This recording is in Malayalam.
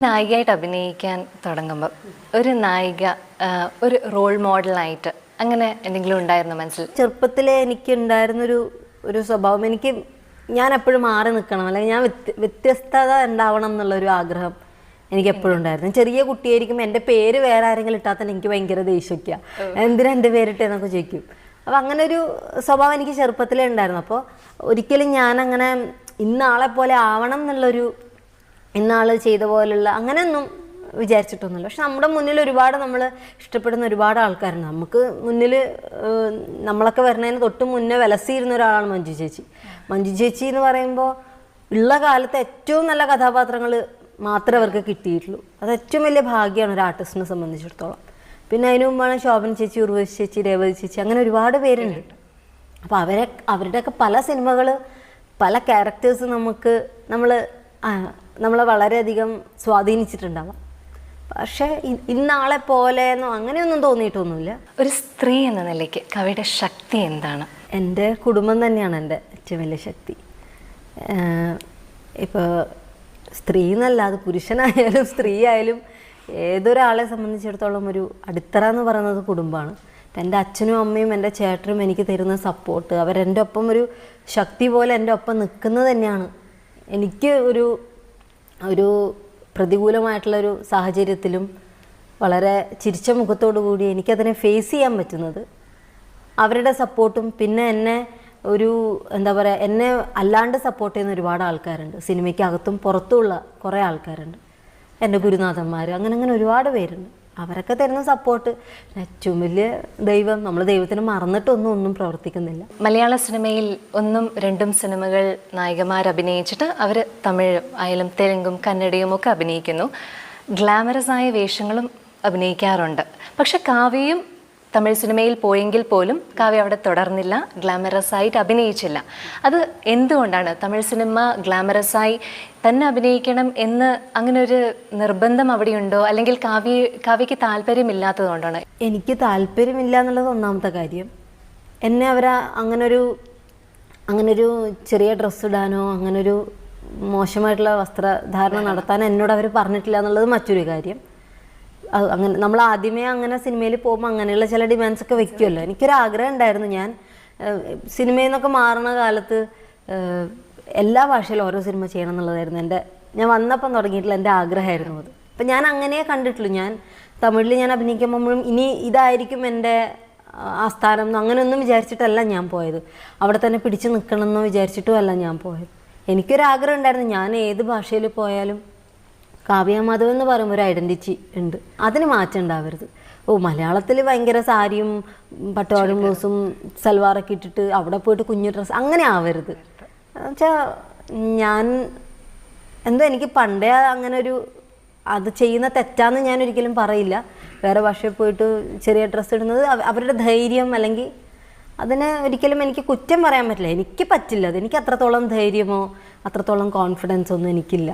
നായികയായിട്ട് അഭിനയിക്കാൻ തുടങ്ങുമ്പോൾ ഒരു നായിക ഒരു റോൾ മോഡലായിട്ട് അങ്ങനെ എന്തെങ്കിലും ഉണ്ടായിരുന്നു മനസ്സിൽ? ചെറുപ്പത്തിലെ എനിക്ക് ഉണ്ടായിരുന്നൊരു സ്വഭാവം, ഞാൻ എപ്പോഴും മാറി നിൽക്കണം, അല്ലെങ്കിൽ ഞാൻ വ്യത്യസ്തത ഉണ്ടാവണം എന്നുള്ളൊരു ആഗ്രഹം എനിക്ക് എപ്പോഴും ഉണ്ടായിരുന്നു. ചെറിയ കുട്ടിയായിരിക്കും എൻ്റെ പേര് വേറെ ആരെങ്കിലും ഇട്ടാൽ തന്നെ എനിക്ക് ഭയങ്കര ദേഷ്യമൊക്കെയാ, എന്തിനാ എൻ്റെ പേരിട്ടെന്നൊക്കെ ചോദിക്കും. അപ്പോൾ അങ്ങനെ ഒരു സ്വഭാവം എനിക്ക് ചെറുപ്പത്തിലേ ഉണ്ടായിരുന്നു. അപ്പോൾ ഒരിക്കലും ഞാനങ്ങനെ ഇന്നാളെ പോലെ ആവണം എന്നുള്ളൊരു, ഇന്നാൾ ചെയ്ത പോലുള്ള അങ്ങനെയൊന്നും വിചാരിച്ചിട്ടൊന്നുമില്ല. പക്ഷെ നമ്മുടെ മുന്നിൽ ഒരുപാട് നമ്മൾ ഇഷ്ടപ്പെടുന്ന ഒരുപാട് ആൾക്കാരുണ്ട്. നമുക്ക് മുന്നിൽ നമ്മളൊക്കെ വരുന്നതിന് തൊട്ട് മുന്നേ വിലസിയിരുന്ന ഒരാളാണ് മഞ്ജു ചേച്ചി. മഞ്ജു ചേച്ചി എന്ന് പറയുമ്പോൾ ഉള്ള കാലത്ത് ഏറ്റവും നല്ല കഥാപാത്രങ്ങൾ മാത്രമേ അവർക്ക് കിട്ടിയിട്ടുള്ളൂ. അത് ഏറ്റവും വലിയ ഭാഗ്യമാണ് ഒരു ആർട്ടിസ്റ്റിനെ സംബന്ധിച്ചിടത്തോളം. പിന്നെ അതിനു മുമ്പാണ് ശോഭന ചേച്ചി, ഉർവശി ചേച്ചി, രേവതി ചേച്ചി, അങ്ങനെ ഒരുപാട് പേരുണ്ട്. അപ്പോൾ അവരുടെയൊക്കെ പല സിനിമകൾ, പല ക്യാരക്ടേഴ്സ് നമ്മളെ വളരെയധികം സ്വാധീനിച്ചിട്ടുണ്ടാവാം. പക്ഷേ ഇന്നാളെ പോലെയെന്നോ അങ്ങനെയൊന്നും തോന്നിയിട്ടൊന്നുമില്ല. ഒരു സ്ത്രീ എന്ന നിലയ്ക്ക് കവിയുടെ ശക്തി എന്താണ്? എൻ്റെ കുടുംബം തന്നെയാണ് എൻ്റെ ഏറ്റവും വലിയ ശക്തി. ഇപ്പോൾ സ്ത്രീ എന്നല്ല, അത് പുരുഷനായാലും സ്ത്രീ ആയാലും ഏതൊരാളെ സംബന്ധിച്ചിടത്തോളം ഒരു അടിത്തറ എന്ന് പറയുന്നത് കുടുംബമാണ്. എൻ്റെ അച്ഛനും അമ്മയും എൻ്റെ ചേട്ടനും എനിക്ക് തരുന്ന സപ്പോർട്ട്, അവരെൻ്റെ ഒപ്പം ഒരു ശക്തി പോലെ എൻ്റെ ഒപ്പം നിൽക്കുന്നത് തന്നെയാണ് എനിക്ക് ഒരു പ്രതികൂലമായിട്ടുള്ളൊരു സാഹചര്യത്തിലും വളരെ ചിരിച്ച മുഖത്തോടു കൂടി എനിക്കതിനെ ഫേസ് ചെയ്യാൻ പറ്റുന്നത് അവരുടെ സപ്പോർട്ടും. പിന്നെ എന്നെ എന്താ പറയുക, എന്നെ അല്ലാണ്ട് സപ്പോർട്ട് ചെയ്യുന്ന ഒരുപാട് ആൾക്കാരുണ്ട്. സിനിമയ്ക്കകത്തും പുറത്തുമുള്ള കുറേ ആൾക്കാരുണ്ട്, എൻ്റെ ഗുരുനാഥന്മാർ, അങ്ങനെ ഒരുപാട് പേരുണ്ട്. അവരൊക്കെ തരുന്ന സപ്പോർട്ട് ഏറ്റവും വലിയ ദൈവം. നമ്മൾ ദൈവത്തിന് മറന്നിട്ടൊന്നും പ്രവർത്തിക്കുന്നില്ല. മലയാള സിനിമയിൽ 1ഉം 2ഉം സിനിമകൾ നായികമാർ അഭിനയിച്ചിട്ട് അവർ തമിഴ് ആയാലും തെലുങ്കും കന്നഡയും ഒക്കെ അഭിനയിക്കുന്നു. ഗ്ലാമറസ് ആയ വേഷങ്ങളും അഭിനയിക്കാറുണ്ട്. പക്ഷെ കാവ്യയും തമിഴ് സിനിമയിൽ പോയെങ്കിൽ പോലും കാവ്യ അവിടെ തുടർന്നില്ല, ഗ്ലാമറസ് ആയിട്ട് അഭിനയിച്ചില്ല. അത് എന്തുകൊണ്ടാണ്? തമിഴ് സിനിമ ഗ്ലാമറസ് ആയി തന്നെ അഭിനയിക്കണം എന്ന് അങ്ങനെ ഒരു നിർബന്ധം അവിടെയുണ്ടോ, അല്ലെങ്കിൽ കാവ്യയ്ക്ക് താല്പര്യമില്ലാത്തത് കൊണ്ടാണ്? എനിക്ക് താല്പര്യമില്ല എന്നുള്ളത് ഒന്നാമത്തെ കാര്യം. എന്നെ അങ്ങനൊരു ചെറിയ ഡ്രസ്സ് ഇടാനോ അങ്ങനൊരു മോശമായിട്ടുള്ള വസ്ത്രധാരണം നടത്താനോ എന്നോട് അവർ പറഞ്ഞിട്ടില്ല എന്നുള്ളത് മറ്റൊരു കാര്യം. അങ്ങനെ നമ്മൾ ആദ്യമേ അങ്ങനെ സിനിമയിൽ പോകുമ്പോൾ അങ്ങനെയുള്ള ചില ഡിമാൻഡ്സ് ഒക്കെ വെക്കുമല്ലോ. എനിക്കൊരാഗ്രഹം ഉണ്ടായിരുന്നു. ഞാൻ സിനിമയിൽ നിന്നൊക്കെ മാറുന്ന കാലത്ത് എല്ലാ ഭാഷയിലും ഓരോ സിനിമ ചെയ്യണം എന്നുള്ളതായിരുന്നു ഞാൻ വന്നപ്പം തുടങ്ങിയിട്ടുള്ള എൻ്റെ ആഗ്രഹമായിരുന്നു അത്. അപ്പം ഞാൻ അങ്ങനെ കണ്ടിട്ടുള്ളൂ. ഞാൻ തമിഴിൽ ഞാൻ അഭിനയിക്കുമ്പോഴും ഇനി ഇതായിരിക്കും എൻ്റെ ആസ്ഥാനം എന്നോ അങ്ങനെയൊന്നും വിചാരിച്ചിട്ടല്ല ഞാൻ പോയത്. അവിടെ തന്നെ പിടിച്ച് നിൽക്കണമെന്നോ വിചാരിച്ചിട്ടുമല്ല ഞാൻ പോയത്. എനിക്കൊരാഗ്രഹം ഉണ്ടായിരുന്നു, ഞാൻ ഏത് ഭാഷയിൽ പോയാലും കാവ്യ മാധവ് എന്ന് പറയുമ്പോൾ ഒരു ഐഡൻറ്റിറ്റി ഉണ്ട്, അതിന് മാറ്റം ഉണ്ടാവരുത്. മലയാളത്തിൽ ഭയങ്കര സാരിയും പട്ടുപാടും ബ്ലൗസും സൽവാറൊക്കെ ഇട്ടിട്ട് അവിടെ പോയിട്ട് കുഞ്ഞു ഡ്രസ്സ് അങ്ങനെ ആവരുത്. എന്നുവെച്ചാൽ എനിക്ക് പണ്ടേ അത് ചെയ്യുന്ന തെറ്റാന്ന് ഞാൻ ഒരിക്കലും പറയില്ല. വേറെ ഭാഷയിൽ പോയിട്ട് ചെറിയ ഡ്രസ്സ് ഇടുന്നത് അവരുടെ ധൈര്യം, അല്ലെങ്കിൽ അതിനെ ഒരിക്കലും എനിക്ക് കുറ്റം പറയാൻ പറ്റില്ല. എനിക്ക് പറ്റില്ല അത്. എനിക്ക് അത്രത്തോളം ധൈര്യമോ അത്രത്തോളം കോൺഫിഡൻസോ ഒന്നും എനിക്കില്ല.